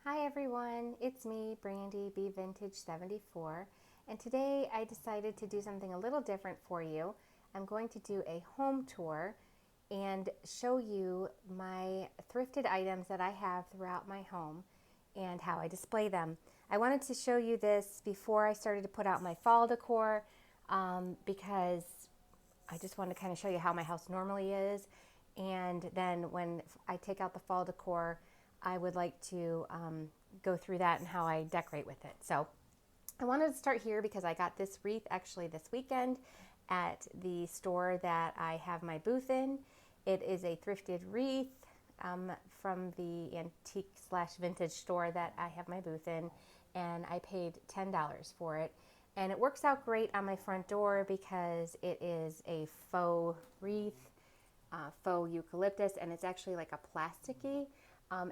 Hi everyone, it's me, Brandy B Vintage 74, and today I decided to do something a little different for you. I'm going to do a home tour and show you my thrifted items that I have throughout my home and how I display them. I wanted to show you this before I started to put out my fall decor because I just wanted to kind of show you how my house normally is, and then when I take out the fall decor, I would like to go through that and how I decorate with it. So I wanted to start here because I got this wreath actually this weekend at the store that I have my booth in. It is a thrifted wreath from the antique slash vintage store that I have my booth in, and I paid $10 for it. And it works out great on my front door because it is a faux wreath, faux eucalyptus, and it's actually like a plasticky.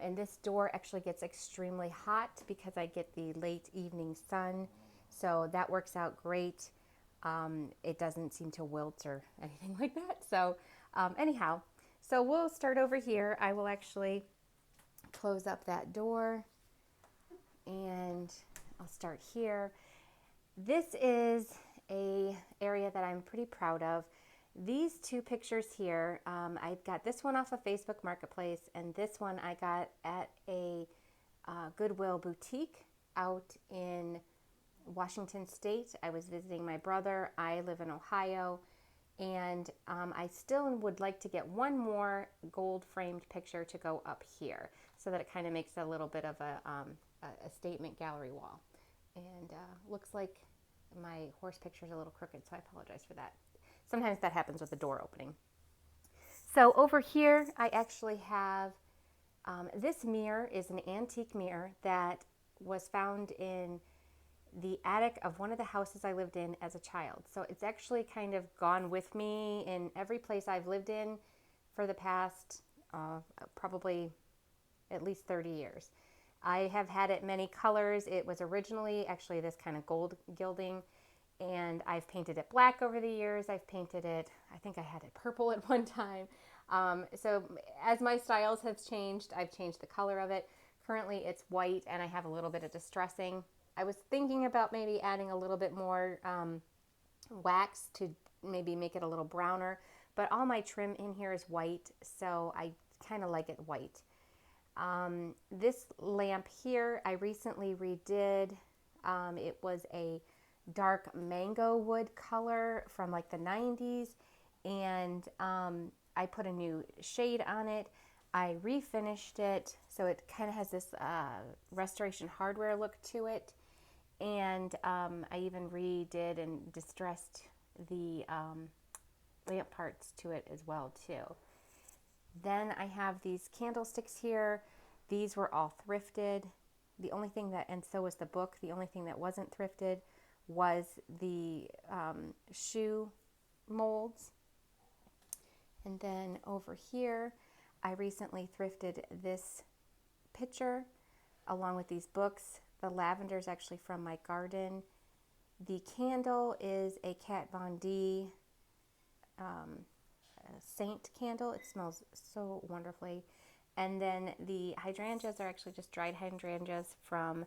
And this door actually gets extremely hot because I get the late evening sun. So that works out great. It doesn't seem to wilt or anything like that. So anyhow, so we'll start over here. I will actually close up that door and I'll start here. This is a area that I'm pretty proud of. These two pictures here, I got this one off of Facebook Marketplace, and this one I got at a Goodwill boutique out in Washington State. I was visiting my brother. I live in Ohio, and I still would like to get one more gold framed picture to go up here so that it kind of makes a little bit of a statement gallery wall. And looks like my horse picture is a little crooked, so I apologize for that. Sometimes that happens with the door opening. So over here, I actually have, this mirror is an antique mirror that was found in the attic of one of the houses I lived in as a child. So it's actually kind of gone with me in every place I've lived in for the past probably at least 30 years. I have had it many colors. It was originally actually this kind of gold gilding, and I've painted it black over the years. I've painted it, I think I had it purple at one time. So as my styles have changed, I've changed the color of it. Currently it's white and I have a little bit of distressing. I was thinking about maybe adding a little bit more wax to maybe make it a little browner, but all my trim in here is white, so I kind of like it white. This lamp here, I recently redid. It was a dark mango wood color from like the 90s, and I put a new shade on it. I refinished it, so it kind of has this restoration hardware look to it, and I even redid and distressed the lamp parts to it as well too. Then I have these candlesticks here. These were all thrifted. The only thing that, and so was the book, the only thing that wasn't thrifted was the shoe molds. And then over here, I recently thrifted this picture along with these books. The lavender is actually from my garden. The candle is a Kat Von D Saint candle. It smells so wonderfully. And then the hydrangeas are actually just dried hydrangeas from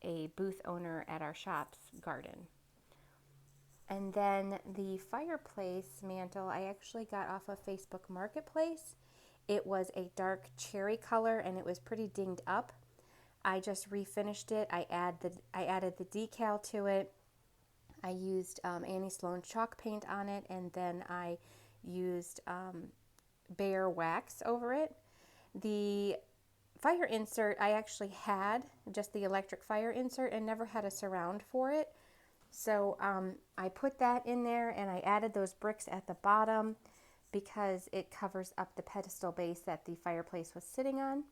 a booth owner at our shop's garden. And then the fireplace mantle I actually got off of Facebook Marketplace. It was a dark cherry color and it was pretty dinged up. I just refinished it. I added the decal to it. I used Annie Sloan chalk paint on it, and then I used Bear wax over it. The fire insert, I actually had just the electric fire insert and never had a surround for it. So I put that in there, and I added those bricks at the bottom because it covers up the pedestal base that the fireplace was sitting on.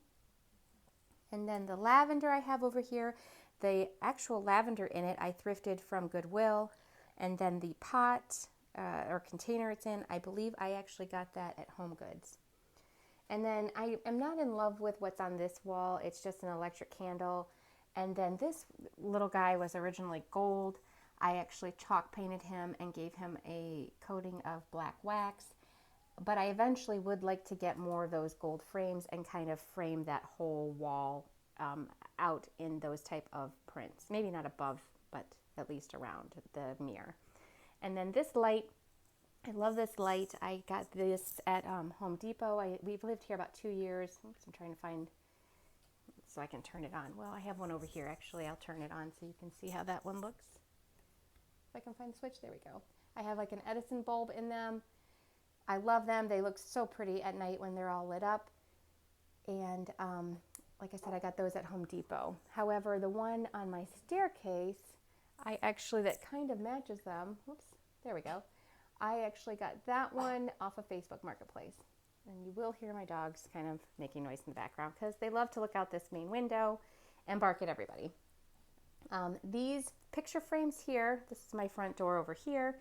And then the lavender I have over here, the actual lavender in it, I thrifted from Goodwill. And then the pot or container it's in, I believe I actually got that at Home Goods. And then I am not in love with what's on this wall. It's just an electric candle. And then this little guy was originally gold. I actually chalk painted him and gave him a coating of black wax. But I eventually would like to get more of those gold frames and kind of frame that whole wall out in those type of prints. Maybe not above, but at least around the mirror. And then this light, I love this light. I got this at Home Depot. We've lived here about 2 years. Oops, I'm trying to find so I can turn it on. Well, I have one over here. Actually, I'll turn it on so you can see how that one looks. If I can find the switch, there we go. I have like an Edison bulb in them. I love them. They look so pretty at night when they're all lit up. And like I said, I got those at Home Depot. However, the one on my staircase, that kind of matches them. Whoops, there we go. I actually got that one off of Facebook Marketplace. And you will hear my dogs kind of making noise in the background because they love to look out this main window and bark at everybody. These picture frames here, this is my front door over here.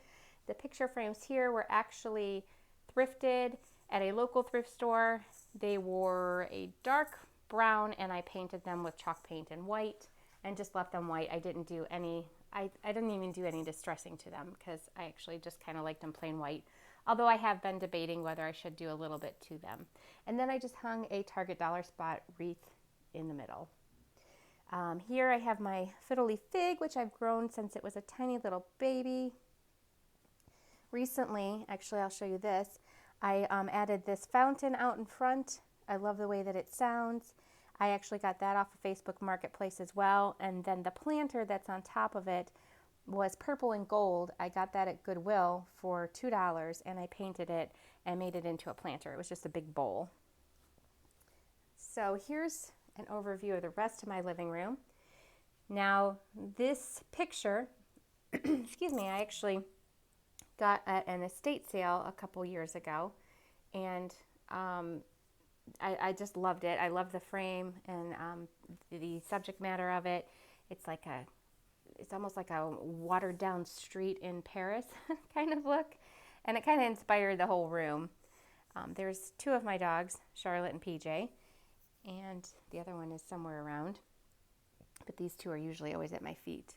The picture frames here were actually thrifted at a local thrift store. They were a dark brown and I painted them with chalk paint and white and just left them white. I didn't do any, I didn't even do any distressing to them because I actually just kind of liked them plain white. Although I have been debating whether I should do a little bit to them. And then I just hung a Target Dollar Spot wreath in the middle. Here I have my fiddle leaf fig, which I've grown since it was a tiny little baby. Recently, actually I'll show you this, I added this fountain out in front. I love the way that it sounds. I actually got that off of Facebook Marketplace as well. And then the planter that's on top of it was purple and gold. I got that at Goodwill for $2 and I painted it and made it into a planter. It was just a big bowl. So here's an overview of the rest of my living room. Now this picture, excuse me, I actually got at an estate sale a couple years ago and I just loved it. I love the frame and the subject matter of it. It's almost like a watered down street in Paris kind of look. And it kind of inspired the whole room. There's two of my dogs, Charlotte and PJ. And the other one is somewhere around. But these two are usually always at my feet.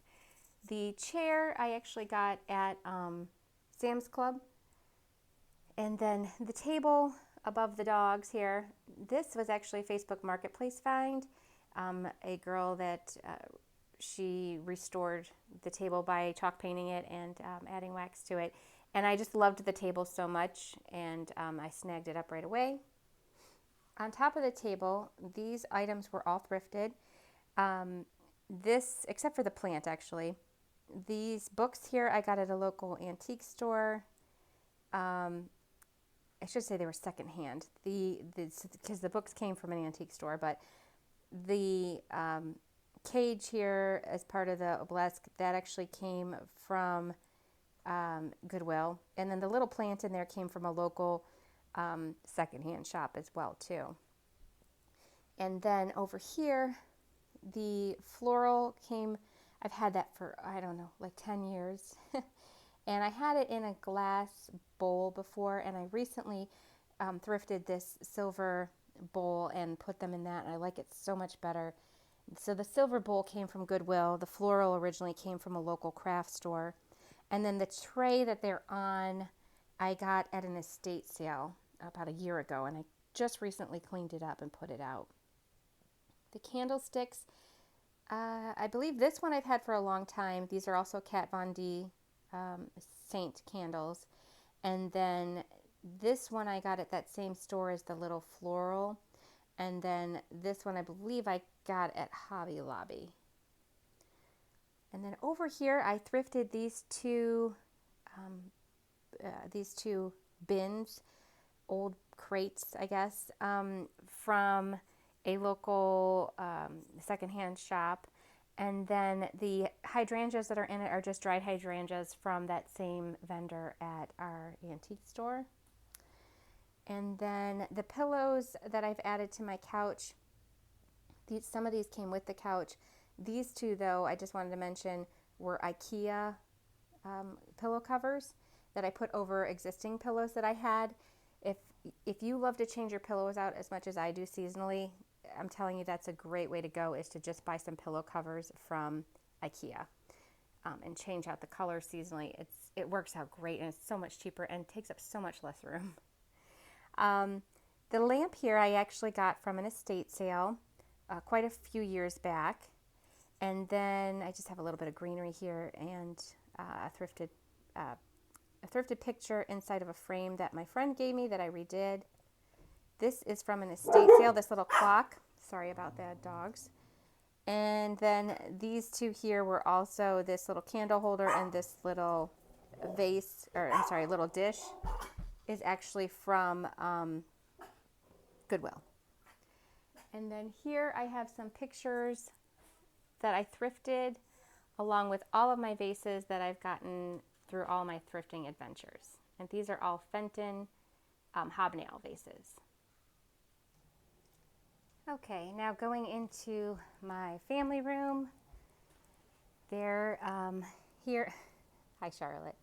The chair I actually got at Sam's Club. And then the table above the dogs here. This was actually a Facebook Marketplace find. A girl that she restored the table by chalk painting it and adding wax to it. And I just loved the table so much and I snagged it up right away. On top of the table, these items were all thrifted. This, except for the plant actually. These books here I got at a local antique store. I should say they were secondhand. Because the books came from an antique store, but the cage here as part of the obelisk, that actually came from Goodwill. And then the little plant in there came from a local secondhand shop as well too. And then over here, the floral came, I've had that for, I don't know, like 10 years. And I had it in a glass bowl before, and I recently thrifted this silver bowl and put them in that, and I like it so much better. So the silver bowl came from Goodwill. The floral originally came from a local craft store. And then the tray that they're on, I got at an estate sale about a year ago, and I just recently cleaned it up and put it out. The candlesticks, I believe this one I've had for a long time. These are also Kat Von D Saint candles. And then this one I got at that same store as the little floral. And then this one I believe I got at Hobby Lobby. And then over here I thrifted these two bins, old crates I guess, from a local secondhand shop. And then the hydrangeas that are in it are just dried hydrangeas from that same vendor at our antique store. And then the pillows that I've added to my couch, some of these came with the couch. These two, though, I just wanted to mention, were IKEA pillow covers that I put over existing pillows that I had. If you love to change your pillows out as much as I do seasonally, I'm telling you that's a great way to go, is to just buy some pillow covers from IKEA and change out the color seasonally. It works out great and it's so much cheaper and takes up so much less room. The lamp here I actually got from an estate sale quite a few years back. And then I just have a little bit of greenery here and a thrifted picture inside of a frame that my friend gave me that I redid. This is from an estate sale, this little clock. Sorry about that, dogs. And then these two here were also this little candle holder and this little vase, or I'm sorry, little dish is actually from Goodwill. And then here I have some pictures that I thrifted along with all of my vases that I've gotten through all my thrifting adventures. And these are all Fenton hobnail vases. Okay, now going into my family room. Here, hi Charlotte.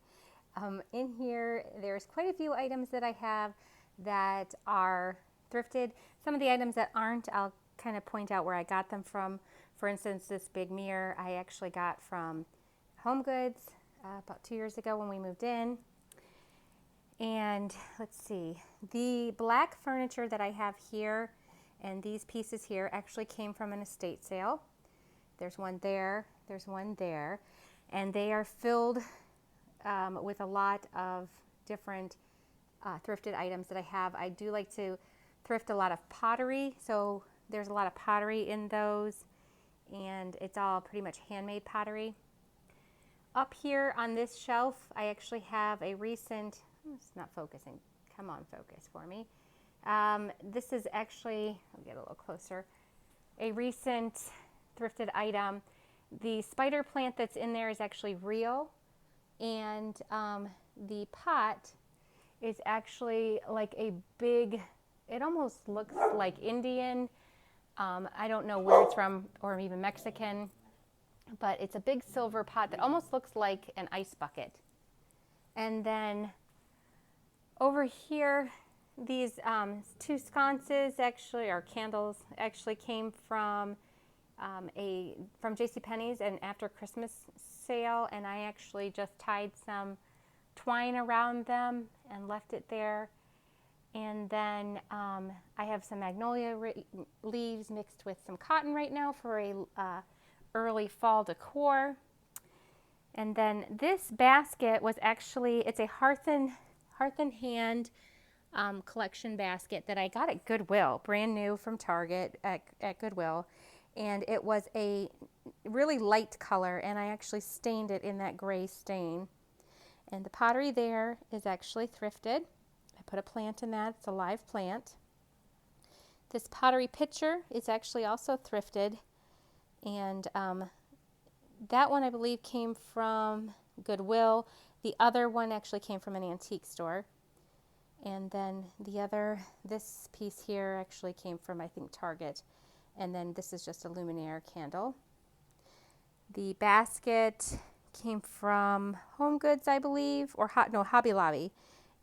In here, there's quite a few items that I have that are thrifted. Some of the items that aren't, I'll kind of point out where I got them from. For instance, this big mirror I actually got from Home Goods about 2 years ago when we moved in. And let's see, the black furniture that I have here and these pieces here actually came from an estate sale. There's one there, there's one there, and they are filled with a lot of different thrifted items that I have. I do like to thrift a lot of pottery, so there's a lot of pottery in those, and it's all pretty much handmade pottery. Up here on this shelf, I actually have a recent, it's not focusing, come on, focus for me. This is actually, I'll get a little closer, a recent thrifted item. The spider plant that's in there is actually real, and the pot is actually like a big, it almost looks like Indian. I don't know where it's from, or even Mexican, but it's a big silver pot that almost looks like an ice bucket. And then over here, these two sconces actually, or candles, actually came from JCPenney's and after Christmas sale, and I actually just tied some twine around them and left it there. And then I have some magnolia leaves mixed with some cotton right now for a early fall decor. And then this basket was actually, it's a Hearth and Hand collection basket that I got at Goodwill, brand new from Target at Goodwill. And it was a really light color, and I actually stained it in that gray stain. And the pottery there is actually thrifted. I put a plant in that, it's a live plant. This pottery pitcher is actually also thrifted, and that one I believe came from Goodwill. The other one actually came from an antique store. And then this piece here actually came from, I think, Target. And then this is just a luminaire candle. The basket came from Home Goods, I believe, or Hobby Lobby.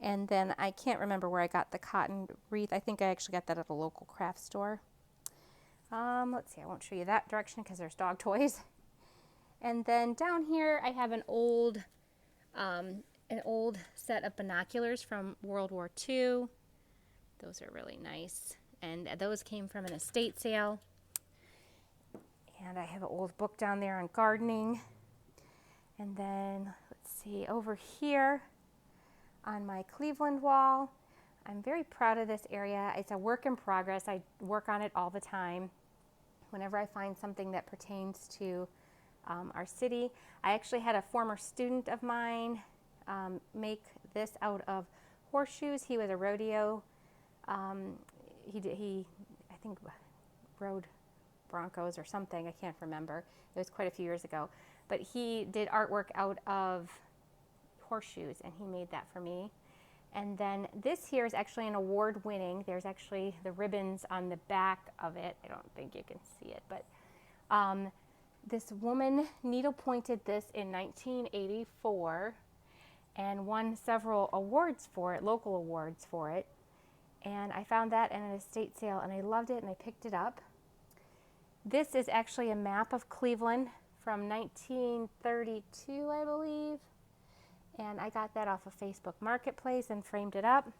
And then I can't remember where I got the cotton wreath. I think I actually got that at a local craft store. Let's see, I won't show you that direction because there's dog toys. And then down here I have an old set of binoculars from World War II. Those are really nice. And those came from an estate sale. And I have an old book down there on gardening. And then, let's see, over here on my Cleveland wall, I'm very proud of this area. It's a work in progress. I work on it all the time. Whenever I find something that pertains to our city. I actually had a former student of mine make this out of horseshoes. He was a rodeo. He I think rode Broncos or something. I can't remember. It was quite a few years ago. But he did artwork out of horseshoes, and he made that for me. And then this here is actually an award-winning. There's actually the ribbons on the back of it. I don't think you can see it, but this woman needle-pointed this in 1984 and won several awards for it, local awards for it. And I found that in an estate sale, and I loved it, and I picked it up. This is actually a map of Cleveland from 1932, I believe. And I got that off of Facebook Marketplace and framed it up.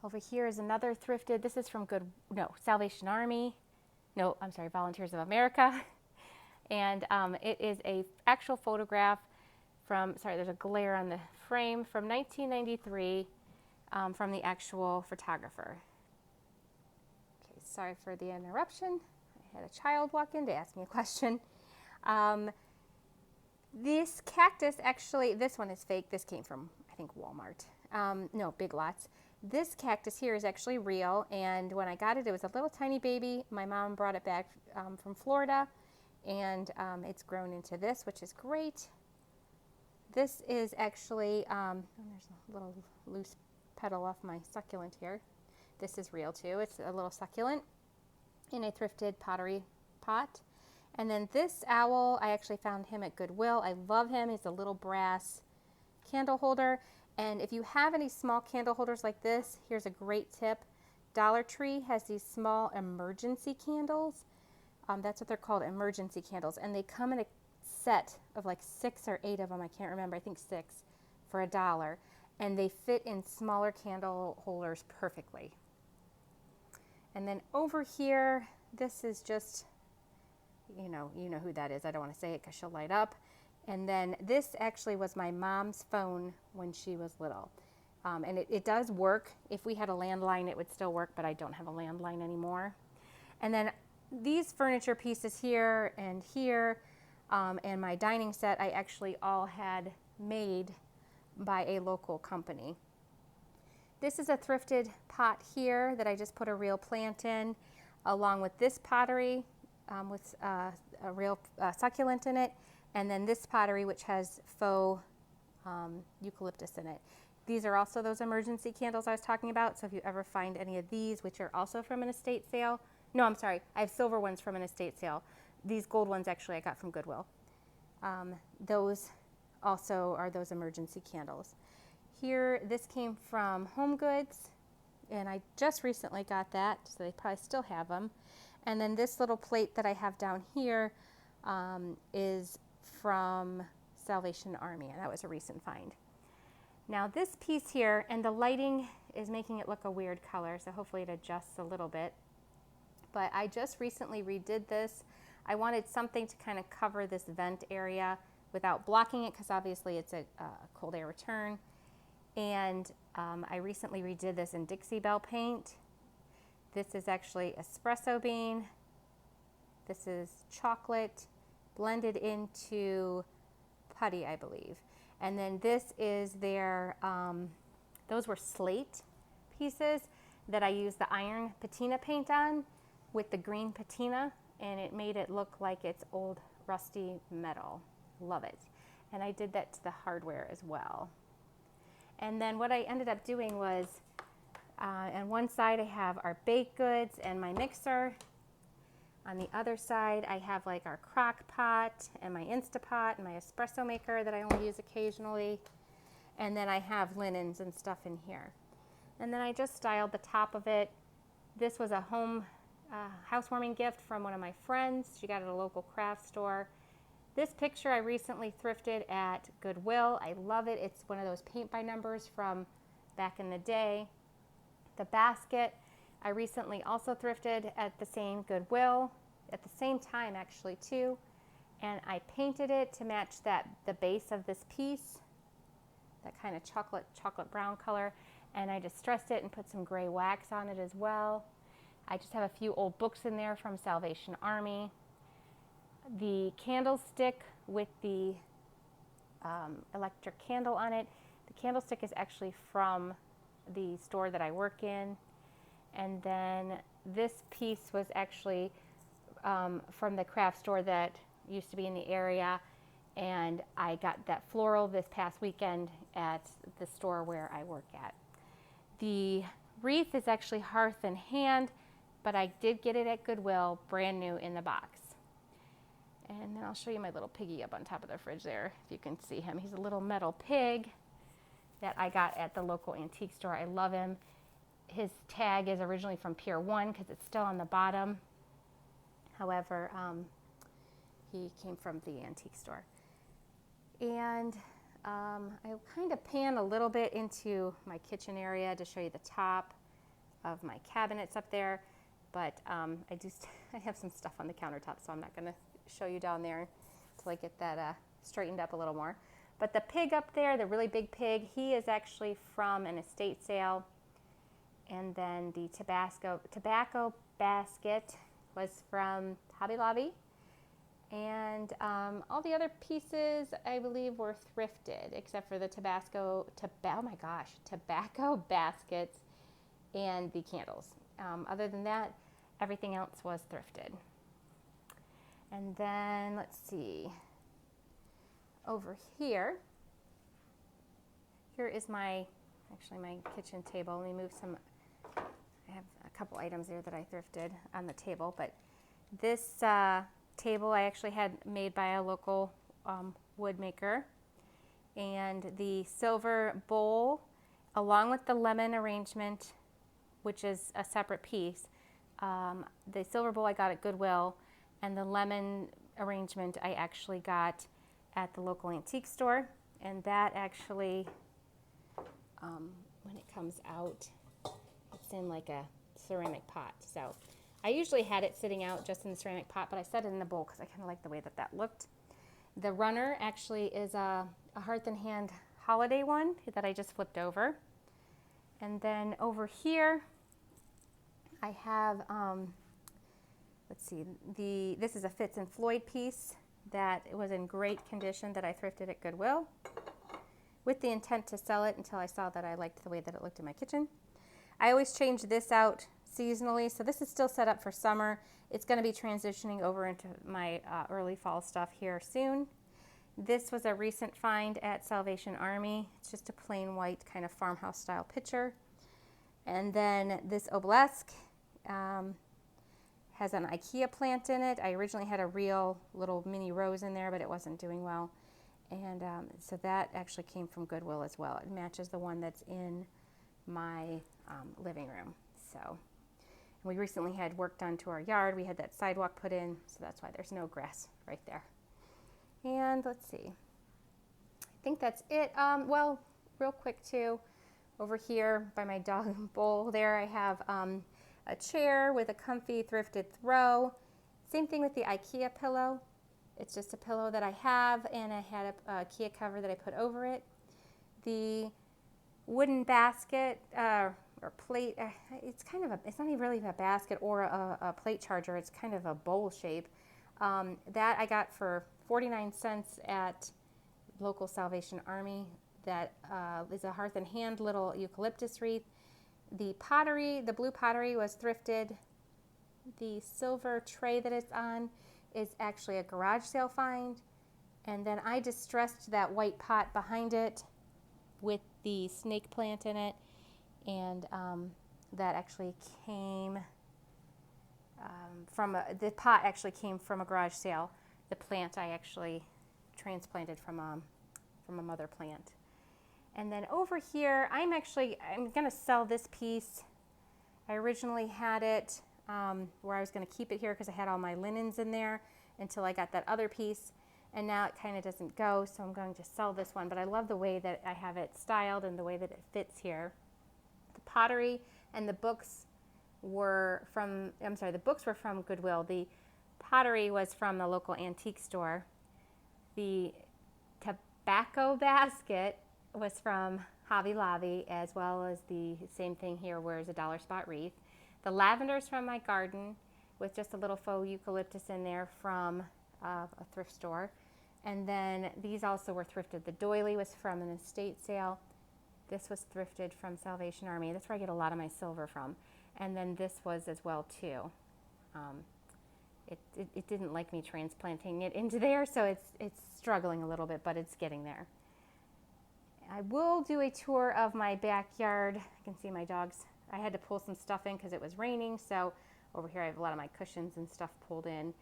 Over here is another thrifted. This is from Salvation Army. no, I'm sorry, Volunteers of America. And it is a actual photograph from, sorry, there's a glare on the frame, from 1993 from the actual photographer. Okay, sorry for the interruption. I had a child walk in to ask me a question. This cactus, actually, this one is fake. This came from, I think, Walmart. No, Big Lots. This cactus here is actually real, and when I got it, it was a little tiny baby. My mom brought it back from Florida, and it's grown into this, which is great. This is actually, there's a little loose petal off my succulent here. This is real too. It's a little succulent in a thrifted pottery pot. And then this owl, I actually found him at Goodwill. I love him. He's a little brass candle holder. And if you have any small candle holders like this, here's a great tip. Dollar Tree has these small emergency candles. That's what they're called, emergency candles. And they come in a set of like 6 or 8 of them. I can't remember. I think 6 for $1. And they fit in smaller candle holders perfectly. And then over here, this is just, you know who that is. I don't want to say it because she'll light up. And then this actually was my mom's phone when she was little. And it does work. If we had a landline, it would still work, but I don't have a landline anymore. And then these furniture pieces here, and my dining set, I actually all had made by a local company. This is a thrifted pot here that I just put a real plant in, along with this pottery with a real succulent in it, and then this pottery which has faux eucalyptus in it. These are also those emergency candles I was talking about, so if you ever find any of these, which are also from an estate sale, no, I'm sorry, I have silver ones from an estate sale. These gold ones actually I got from Goodwill. Those also are those emergency candles. Here, this came from Home Goods, and I just recently got that, so they probably still have them. And then this little plate that I have down here is from Salvation Army, and that was a recent find. Now this piece here, and the lighting is making it look a weird color, so hopefully it adjusts a little bit. But I just recently redid this. I wanted something to kind of cover this vent area without blocking it, because obviously it's a cold air return. And I recently redid this in Dixie Belle paint. This is actually espresso bean. This is chocolate blended into putty, I believe. And then this is their, those were slate pieces that I used the iron patina paint on with the green patina, and it made it look like it's old rusty metal. Love it. And I did that to the hardware as well. And then what I ended up doing was, on one side I have our baked goods and my mixer. On the other side I have like our crock pot and my Instapot and my espresso maker that I only use occasionally. And then I have linens and stuff in here. And then I just styled the top of it. This was a housewarming gift from one of my friends. She got it at a local craft store. This picture I recently thrifted at Goodwill. I love it. It's one of those paint by numbers from back in the day. The basket I recently also thrifted at the same Goodwill, at the same time actually too. And I painted it to match the base of this piece, that kind of chocolate brown color. And I distressed it and put some gray wax on it as well. I just have a few old books in there from Salvation Army. The candlestick with the electric candle on it. The candlestick is actually from the store that I work in. And then this piece was actually from the craft store that used to be in the area. And I got that floral this past weekend at the store where I work at. The wreath is actually Hearth and Hand, but I did get it at Goodwill, brand new in the box. And then I'll show you my little piggy up on top of the fridge there, if you can see him. He's a little metal pig that I got at the local antique store. I love him. His tag is originally from Pier 1 because it's still on the bottom. However, he came from the antique store. And I'll kind of pan a little bit into my kitchen area to show you the top of my cabinets up there. but I have some stuff on the countertop, so I'm not going to show you down there until I get that straightened up a little more. But the pig up there, the really big pig, he is actually from an estate sale. And then the tobacco basket was from Hobby Lobby. And all the other pieces, I believe, were thrifted, except for the tobacco baskets and the candles. Other than that, everything else was thrifted. And then, let's see, over here is my kitchen table. Let me move some, I have a couple items there that I thrifted on the table, but this table I actually had made by a local wood maker. And the silver bowl, along with the lemon arrangement, which is a separate piece. The silver bowl I got at Goodwill, and the lemon arrangement I actually got at the local antique store. And that actually, when it comes out, it's in like a ceramic pot. So I usually had it sitting out just in the ceramic pot, but I set it in the bowl because I kind of like the way that looked. The runner actually is a Hearth and Hand holiday one that I just flipped over. And then over here, I have, let's see, this is a Fitz and Floyd piece that was in great condition that I thrifted at Goodwill with the intent to sell it until I saw that I liked the way that it looked in my kitchen. I always change this out seasonally, so this is still set up for summer. It's going to be transitioning over into my early fall stuff here soon. This was a recent find at Salvation Army. It's just a plain white kind of farmhouse style picture. And then this obelisk has an IKEA plant in it. I originally had a real little mini rose in there, but it wasn't doing well. And so that actually came from Goodwill as well. It matches the one that's in my living room. So we recently had work done to our yard. We had that sidewalk put in, so that's why there's no grass right there. And let's see, I think that's it. Well, real quick too, over here by my dog bowl there, I have a chair with a comfy thrifted throw. Same thing with the IKEA pillow. It's just a pillow that I have, and I had a IKEA cover that I put over it. The wooden basket or plate, it's not even really a basket or a plate charger. It's kind of a bowl shape. That I got for 49 cents at local Salvation Army. That is a Hearth and Hand little eucalyptus wreath. The pottery, the blue pottery, was thrifted. The silver tray that it's on is actually a garage sale find. And then I distressed that white pot behind it with the snake plant in it. And that actually came the pot actually came from a garage sale. The plant I actually transplanted from a mother plant. And then over here, I'm going to sell this piece. I originally had it where I was going to keep it here because I had all my linens in there until I got that other piece. And now it kind of doesn't go, so I'm going to sell this one. But I love the way that I have it styled and the way that it fits here. The pottery and the books were from, the books were from Goodwill. The pottery was from the local antique store. The tobacco basket was from Hobby Lobby, as well as the same thing here, where it's a dollar spot wreath. The lavender's from my garden with just a little faux eucalyptus in there from a thrift store. And then these also were thrifted. The doily was from an estate sale. This was thrifted from Salvation Army. That's where I get a lot of my silver from. And then this was as well too. It didn't like me transplanting it into there, so it's struggling a little bit, but it's getting there. I will do a tour of my backyard. I can see my dogs. I had to pull some stuff in because it was raining, so over here I have a lot of my cushions and stuff pulled in.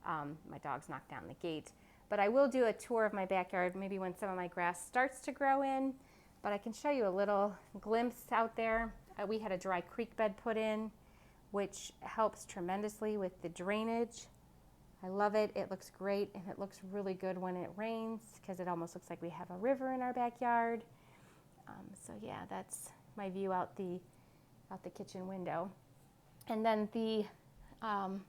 My dogs knocked down the gate. But I will do a tour of my backyard maybe when some of my grass starts to grow in. But I can show you a little glimpse out there. We had a dry creek bed put in, which helps tremendously with the drainage. I love it. It looks great, and it looks really good when it rains because it almost looks like we have a river in our backyard. So yeah, that's my view out the kitchen window. And then the, in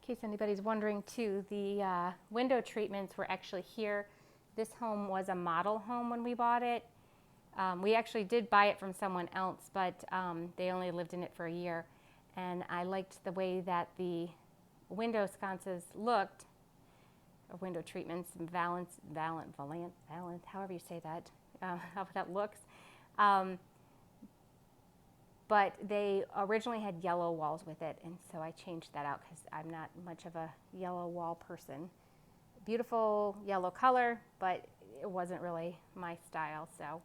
case anybody's wondering too, the window treatments were actually here. This home was a model home when we bought it. We actually did buy it from someone else, but they only lived in it for a year. And I liked the way that the window sconces looked, or window treatments, valant, however you say that, how that looks. But they originally had yellow walls with it, and so I changed that out because I'm not much of a yellow wall person. Beautiful yellow color, but it wasn't really my style, so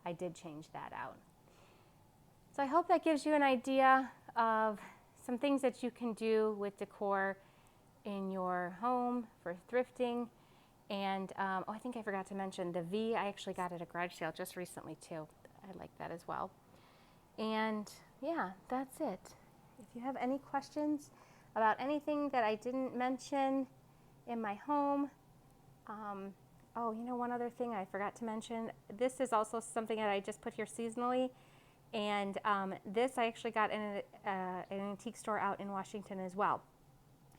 I did change that out. So I hope that gives you an idea of some things that you can do with decor in your home for thrifting. And oh, I think I forgot to mention the V I actually got at a garage sale just recently too. I like that as well. And yeah, that's it. If you have any questions about anything that I didn't mention in my home, oh, you know, one other thing I forgot to mention. This is also something that I just put here seasonally. And this I actually got in an antique store out in Washington as well.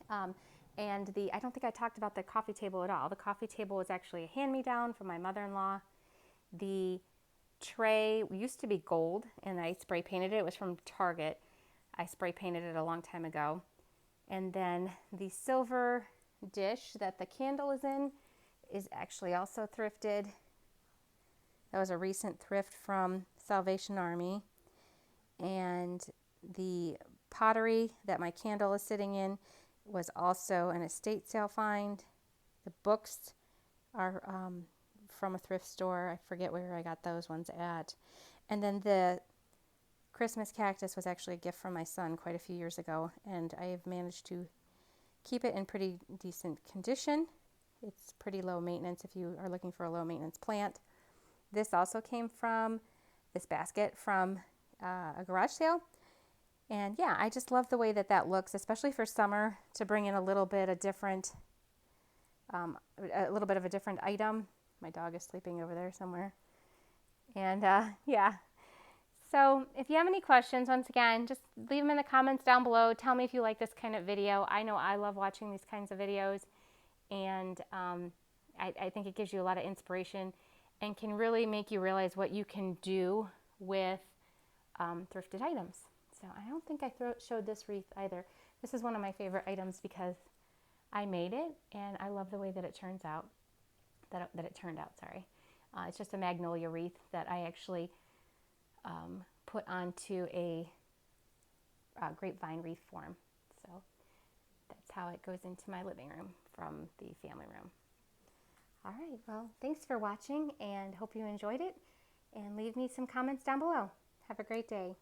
And I don't think I talked about the coffee table at all. The coffee table was actually a hand-me-down from my mother-in-law. The tray used to be gold, and I spray painted it. It was from Target. I spray painted it a long time ago. And then the silver dish that the candle is in is actually also thrifted. That was a recent thrift from Salvation Army. And the pottery that my candle is sitting in was also an estate sale find. The books are from a thrift store. I forget where I got those ones at. And then the Christmas cactus was actually a gift from my son quite a few years ago, and I have managed to keep it in pretty decent condition. It's pretty low maintenance if you are looking for a low maintenance plant. This also came from this basket from a garage sale. And yeah, I just love the way that that looks, especially for summer, to bring in a little bit of different, of a different item. My dog is sleeping over there somewhere. And yeah, so if you have any questions, once again, just leave them in the comments down below. Tell me if you like this kind of video. I know I love watching these kinds of videos, and I think it gives you a lot of inspiration and can really make you realize what you can do with thrifted items. So I don't think I showed this wreath either. This is one of my favorite items because I made it and I love the way that it turns out. That it turned out. Sorry, it's just a magnolia wreath that I actually put onto a grapevine wreath form. So that's how it goes into my living room from the family room. All right. Well, thanks for watching and hope you enjoyed it. And leave me some comments down below. Have a great day.